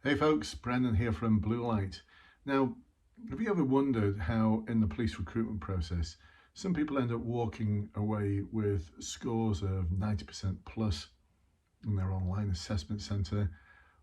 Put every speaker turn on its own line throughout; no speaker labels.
Hey folks, Brendan here from Bluelight. Now, have you ever wondered how in the police recruitment process, some people end up walking away with scores of 90% plus in their online assessment centre,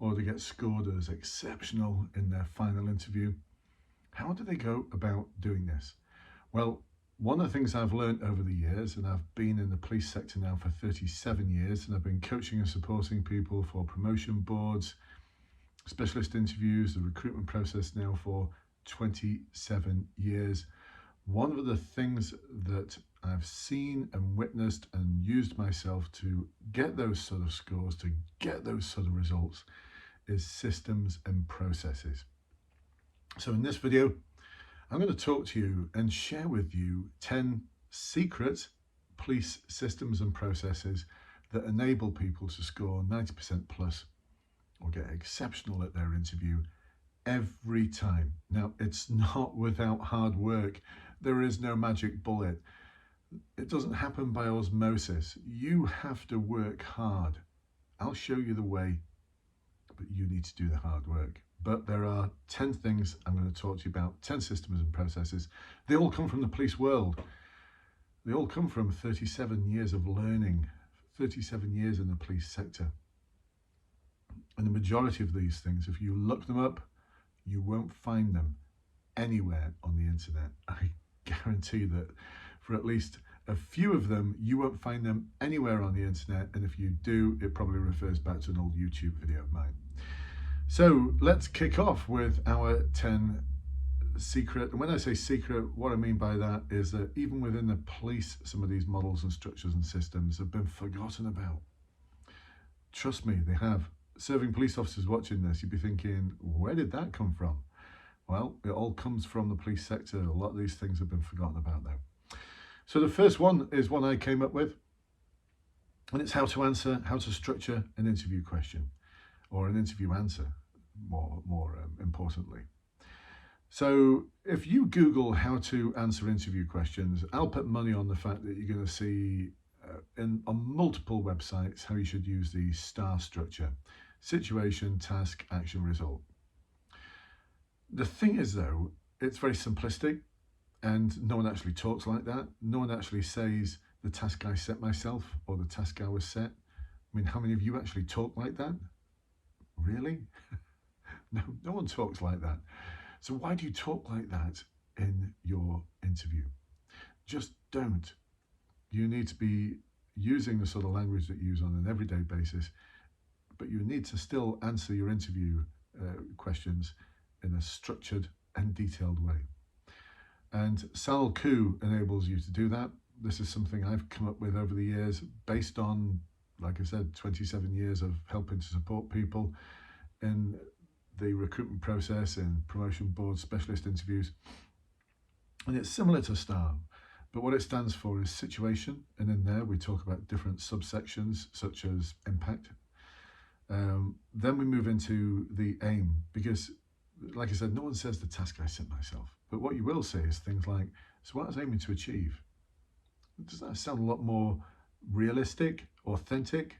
or they get scored as exceptional in their final interview? How do they go about doing this? Well, one of the things I've learned over the years, and I've been in the police sector now for 37 years, and I've been coaching and supporting people for promotion boards, specialist interviews, the recruitment process now for 27 years. One of the things that I've seen and witnessed and used myself to get those sort of scores, to get those sort of results, is systems and processes. So in this video, I'm going to talk to you and share with you 10 secret police systems and processes that enable people to score 90% plus or get exceptional at their interview every time. Now, it's not without hard work. There is no magic bullet. It doesn't happen by osmosis. You have to work hard. I'll show you the way, but you need to do the hard work. But there are 10 things I'm going to talk to you about, 10 systems and processes. They all come from the police world. They all come from 37 years of learning, 37 years in the police sector. And the majority of these things, if you look them up, you won't find them anywhere on the internet. I guarantee that for at least a few of them, you won't find them anywhere on the internet. And if you do, it probably refers back to an old YouTube video of mine. So let's kick off with our 10 secret. And when I say secret, what I mean by that is that even within the police, some of these models and structures and systems have been forgotten about. Trust me, they have. Serving police officers watching this, you'd be thinking, where did that come from? Well, it all comes from the police sector. A lot of these things have been forgotten about though. So the first one is one I came up with, and it's how to structure an interview question or an interview answer, more importantly. So if you Google how to answer interview questions, I'll put money on the fact that you're going to see on multiple websites how you should use the STAR structure: situation, task, action, result. The thing is though, it's very simplistic and no one actually talks like that. No one actually says the task I set myself or the task I was set. I mean, how many of you actually talk like that? Really? No one talks like that. So why do you talk like that in your interview? Just don't. You need to be using the sort of language that you use on an everyday basis, but you need to still answer your interview questions in a structured and detailed way. And SAL-Q enables you to do that. This is something I've come up with over the years based on, like I said, 27 years of helping to support people in the recruitment process, in promotion boards, specialist interviews. And it's similar to STAR. But what it stands for is situation, and in there we talk about different subsections such as impact. Then we move into the aim, because like I said, no one says the task I set myself, but what you will say is things like, so what I was aiming to achieve. Does that sound a lot more realistic, authentic?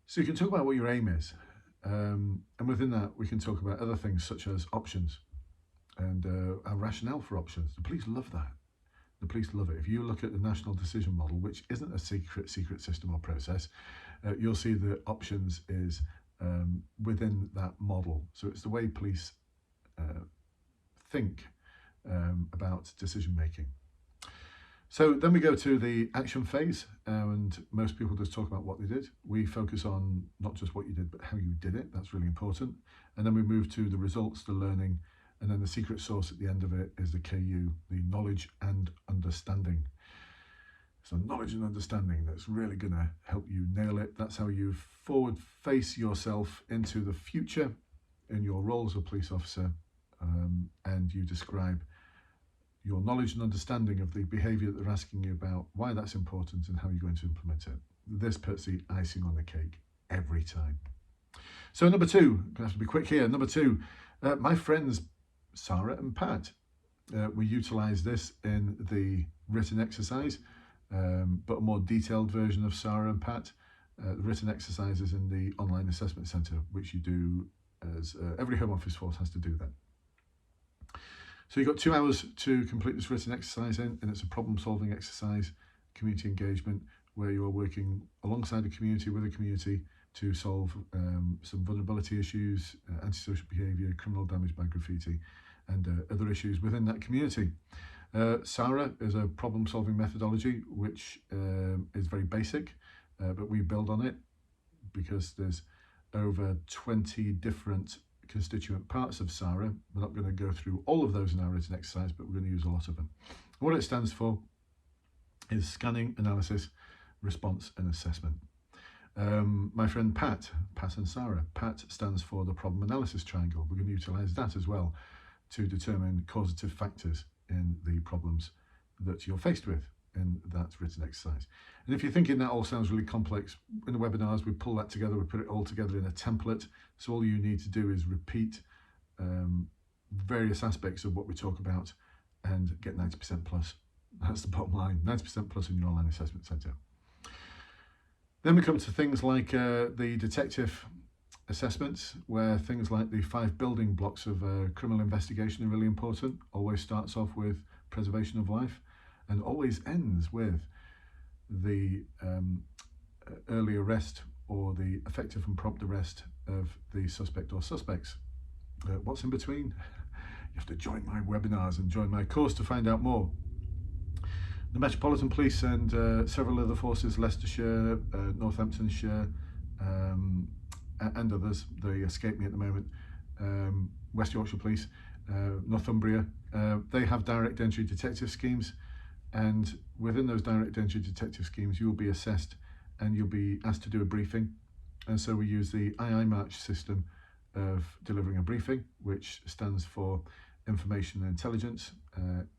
So you can talk about what your aim is, and within that we can talk about other things such as options and our rationale for options. The police love that. The police love it. If you look at the national decision model, which isn't a secret system or process, you'll see that options is within that model. So it's the way police think about decision making. So then we go to the action phase, and most people just talk about what they did. We focus on not just what you did, but how you did it. That's really important. And then we move to the results, the learning, and then the secret sauce at the end of it is the KU, the knowledge and understanding. So knowledge and understanding, that's really going to help you nail it. That's how you forward face yourself into the future in your role as a police officer, and you describe your knowledge and understanding of the behaviour that they're asking you about, why that's important and how you're going to implement it. This puts the icing on the cake every time. So number two, I'm going to have to be quick here. Number two, my friends Sarah and Pat, we utilise this in the written exercise, but a more detailed version of Sarah and Pat. The written exercises in the online assessment centre, which you do as every Home Office force has to do that. So you've got 2 hours to complete this written exercise in, and it's a problem-solving exercise, community engagement, where you are working alongside the community, with the community, to solve some vulnerability issues, antisocial behaviour, criminal damage by graffiti, and other issues within that community. SARA is a problem-solving methodology which is very basic, but we build on it because there's over 20 different constituent parts of SARA. We're not going to go through all of those in our written exercise, but we're going to use a lot of them. What it stands for is scanning, analysis, response and assessment. My friend Pat and Sarah, Pat stands for the problem analysis triangle. We're going to utilise that as well to determine causative factors in the problems that you're faced with in that written exercise. And if you're thinking that all sounds really complex, in the webinars we pull that together, we put it all together in a template. So all you need to do is repeat various aspects of what we talk about and get 90% plus. That's the bottom line, 90% plus in your online assessment centre. Then we come to things like the detective assessments, where things like the 5 building blocks of criminal investigation are really important. Always starts off with preservation of life and always ends with the early arrest or the effective and prompt arrest of the suspect or suspects. What's in between? You have to join my webinars and join my course to find out more. The Metropolitan Police and several other forces, Leicestershire, Northamptonshire, and others, they escape me at the moment, West Yorkshire Police, Northumbria, they have direct entry detective schemes, and within those direct entry detective schemes you will be assessed and you'll be asked to do a briefing. And so we use the II March system of delivering a briefing, which stands for information and intelligence,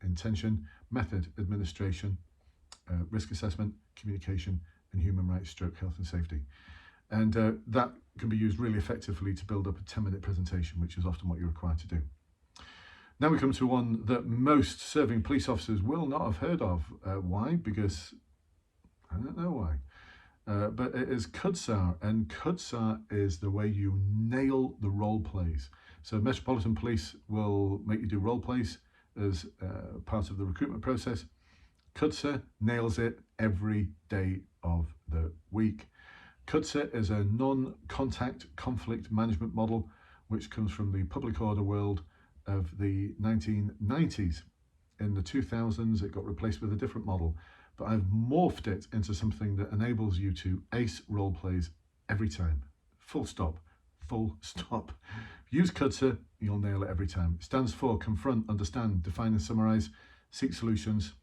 intention, method, administration, risk assessment, communication, and human rights / health and safety. And that can be used really effectively to build up a 10-minute presentation, which is often what you're required to do. Now we come to one that most serving police officers will not have heard of. Why? Because I don't know why. But it is CUDSAR, and CUDSAR is the way you nail the role plays. So Metropolitan Police will make you do role plays as part of the recruitment process. CUDSAR nails it every day of the week. CUDSAR is a non-contact conflict management model which comes from the public order world of the 1990s. In the 2000s it got replaced with a different model, but I've morphed it into something that enables you to ace role plays every time. Full stop. Full stop. Use CUDSAR, you'll nail it every time. It stands for confront, understand, define and summarise, seek solutions,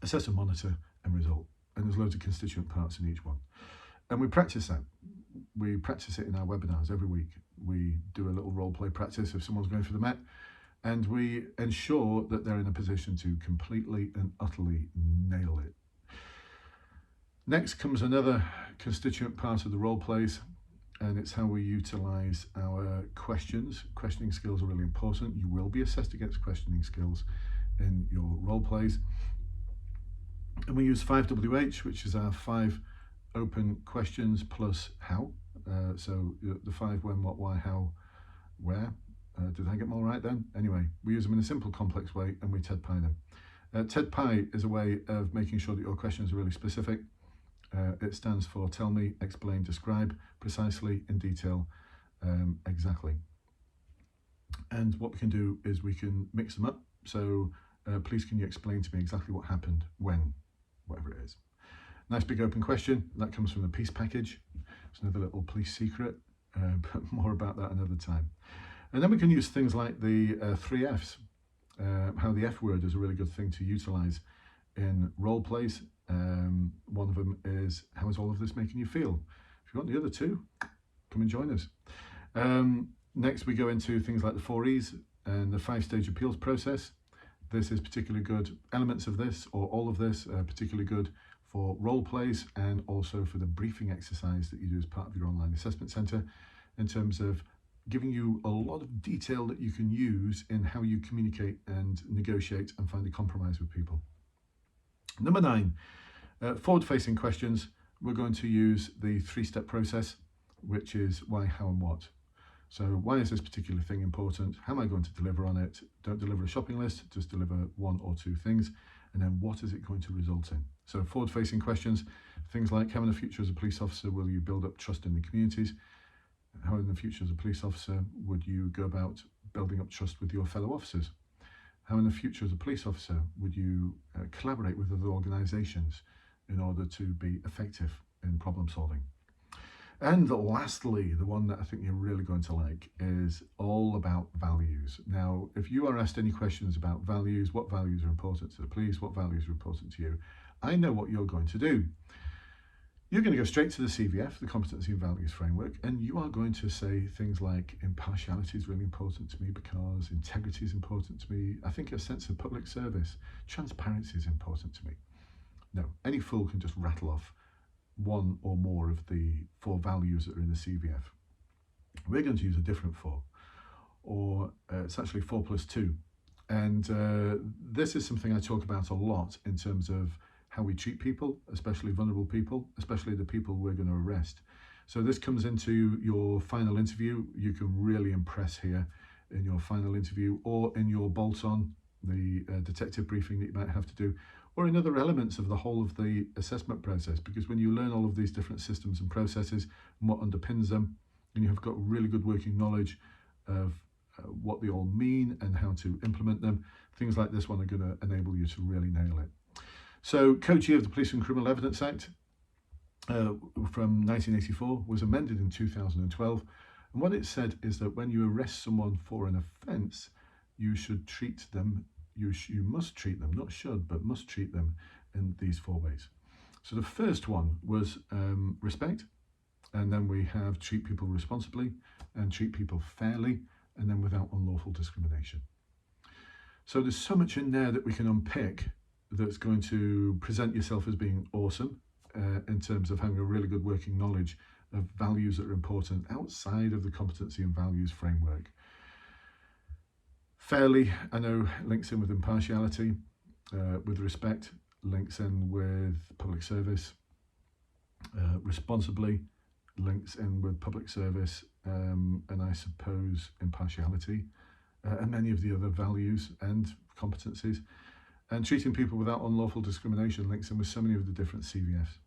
assess and monitor, and result. And there's loads of constituent parts in each one. And we practice that. We practice it in our webinars every week. We do a little role play practice if someone's going for the Met, and we ensure that they're in a position to completely and utterly nail it. Next comes another constituent part of the role plays, and it's how we utilise our questions. Questioning skills are really important. You will be assessed against questioning skills in your role plays. And we use 5WH, which is our 5 open questions plus how. So the 5 when, what, why, how, where. Did I get them all right then? Anyway, we use them in a simple, complex way, and we TED-Pi them. TED-Pi is a way of making sure that your questions are really specific. It stands for tell me, explain, describe, precisely, in detail, exactly. And what we can do is we can mix them up. So please can you explain to me exactly what happened, when, whatever it is. Nice big open question. That comes from the Peace Package. It's another little police secret, but more about that another time. And then we can use things like the 3 Fs, how the F word is a really good thing to utilise in role plays. One of them is, how is all of this making you feel? If you want the other 2, come and join us. Next we go into things like the 4 Es and the 5-stage appeals process. This is particularly good, elements of this or all of this are particularly good for role plays and also for the briefing exercise that you do as part of your online assessment centre, in terms of giving you a lot of detail that you can use in how you communicate and negotiate and find a compromise with people. Number 9, forward-facing questions. We're going to use the 3-step process, which is why, how and what. So why is this particular thing important? How am I going to deliver on it? Don't deliver a shopping list, just deliver one or two things. And then what is it going to result in? So forward-facing questions, things like how in the future as a police officer will you build up trust in the communities? How in the future as a police officer would you go about building up trust with your fellow officers? How in the future as a police officer would you collaborate with other organisations in order to be effective in problem solving? And lastly, the one that I think you're really going to like is all about values. Now, if you are asked any questions about values, what values are important to the police, what values are important to you, I know what you're going to do. You're going to go straight to the CVF, the Competency and Values Framework, and you are going to say things like impartiality is really important to me because integrity is important to me. I think a sense of public service, transparency is important to me. No, any fool can just rattle off one or more of the 4 values that are in the CVF. We're going to use a different 4, or it's actually 4 plus 2. And this is something I talk about a lot in terms of how we treat people, especially vulnerable people, especially the people we're going to arrest. So this comes into your final interview. You can really impress here in your final interview, or in your bolt-on, the detective briefing that you might have to do, or in other elements of the whole of the assessment process, because when you learn all of these different systems and processes and what underpins them, and you have got really good working knowledge of what they all mean and how to implement them, things like this one are going to enable you to really nail it. So Code G of the Police and Criminal Evidence Act from 1984 was amended in 2012, and what it said is that when you arrest someone for an offence, you should treat them, you must treat them, not should, but must treat them in these 4 ways. So the first one was respect, and then we have treat people responsibly and treat people fairly, and then without unlawful discrimination. So there's so much in there that we can unpick that's going to present yourself as being awesome in terms of having a really good working knowledge of values that are important outside of the competency and values framework. Fairly, I know, links in with impartiality, with respect, links in with public service, responsibly, links in with public service, and I suppose impartiality, and many of the other values and competencies. And treating people without unlawful discrimination links in with so many of the different CVFs.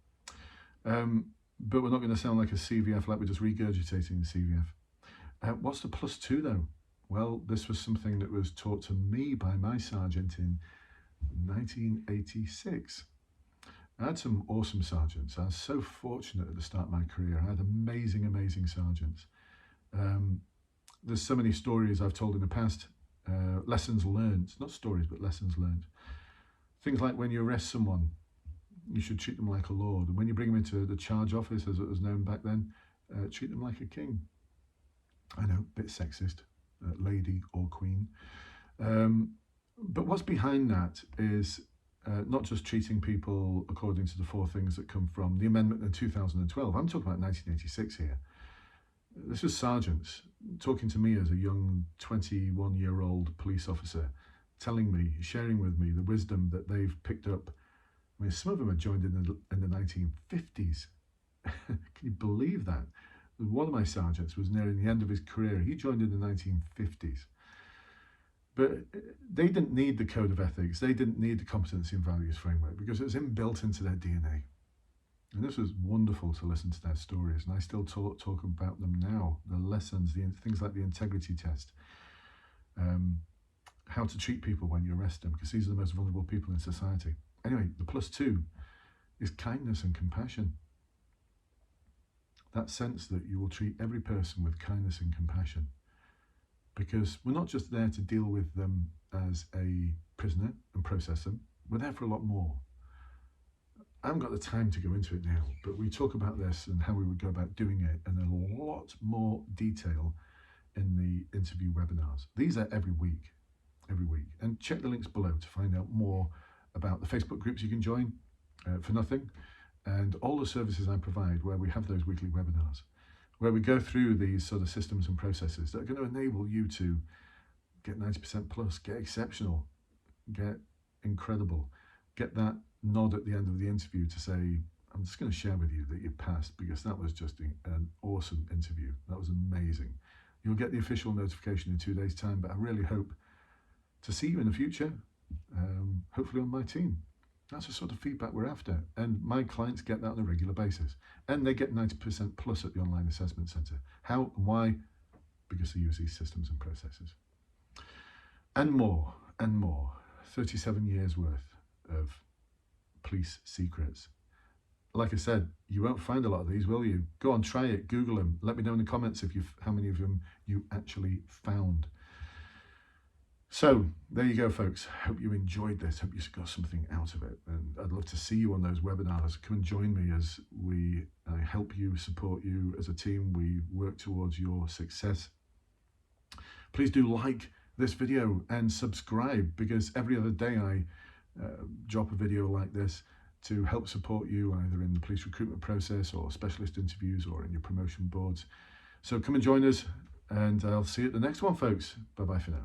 But we're not going to sound like a CVF like we're just regurgitating the CVF. What's the plus 2 though? Well, this was something that was taught to me by my sergeant in 1986. I had some awesome sergeants. I was so fortunate at the start of my career. I had amazing, amazing sergeants. There's so many stories I've told in the past, lessons learned, not stories, but lessons learned. Things like when you arrest someone, you should treat them like a lord. And when you bring them into the charge office, as it was known back then, treat them like a king. I know, a bit sexist, lady or queen. But what's behind that is not just treating people according to the 4 things that come from the amendment in 2012. I'm talking about 1986 here. This was sergeants talking to me as a young 21-year-old police officer, telling me, sharing with me the wisdom that they've picked up. I mean, some of them had joined in the 1950s. Can you believe that? One of my sergeants was nearing the end of his career. He joined in the 1950s. But they didn't need the code of ethics. They didn't need the competency and values framework because it was inbuilt into their DNA. And this was wonderful to listen to their stories. And I still talk about them now. The lessons, things like the integrity test. How to treat people when you arrest them, because these are the most vulnerable people in society. Anyway, the plus 2 is kindness and compassion. That sense that you will treat every person with kindness and compassion. Because we're not just there to deal with them as a prisoner and process them, we're there for a lot more. I haven't got the time to go into it now, but we talk about this and how we would go about doing it in a lot more detail in the interview webinars. These are every week. And check the links below to find out more about the Facebook groups you can join for nothing, and all the services I provide where we have those weekly webinars, where we go through these sort of systems and processes that are going to enable you to get 90% plus, get exceptional, get incredible, get that nod at the end of the interview to say, I'm just going to share with you that you passed because that was just an awesome interview. That was amazing. You'll get the official notification in 2 days' time, but I really hope to see you in the future, hopefully on my team. That's the sort of feedback we're after, and my clients get that on a regular basis, and they get 90% plus at the Online Assessment Centre. How and why? Because they use these systems and processes. And more, 37 years worth of police secrets. Like I said, you won't find a lot of these, will you? Go on, try it, Google them. Let me know in the comments how many of them you actually found. So there you go, folks. Hope you enjoyed this. Hope you got something out of it. And I'd love to see you on those webinars. Come and join me as I help you, support you as a team. We work towards your success. Please do like this video and subscribe, because every other day I drop a video like this to help support you either in the police recruitment process or specialist interviews or in your promotion boards. So come and join us, and I'll see you at the next one, folks. Bye-bye for now.